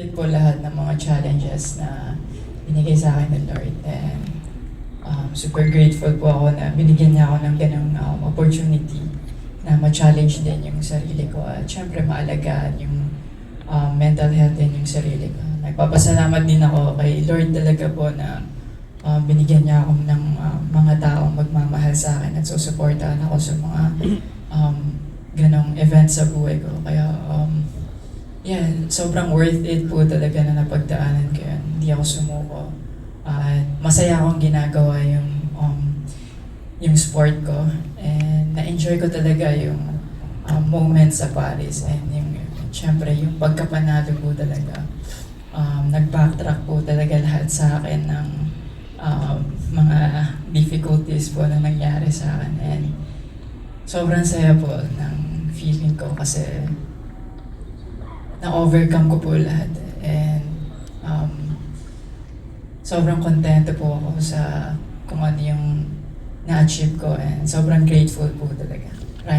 Din po lahat ng mga challenges na binigay sa akin ng Lord. And super grateful po ako na binigyan niya ako ng ganong opportunity na ma-challenge din yung sarili ko. At syempre maalagaan yung mental health din yung sarili ko. Nagpapasalamat din ako kay Lord talaga po na binigyan niya ako ng mga taong magmamahal sa akin at susuportahan ako sa mga ganong events sa buhay ko. Kaya sobrang worth it po talaga na napagdaanan ko yun. Hindi ako sumuko. At masaya akong ginagawa yung sport ko. And na-enjoy ko talaga yung moments sa Paris. And syempre, yung pagkapanalo po talaga. Nag-backtrack po talaga lahat sa akin ng mga difficulties po na nangyari sa akin. And sobrang saya po ng feeling ko kasi na-overcome ko po lahat. And sobrang kontento po ako sa kung ano yung na-achieve ko and sobrang grateful po talaga.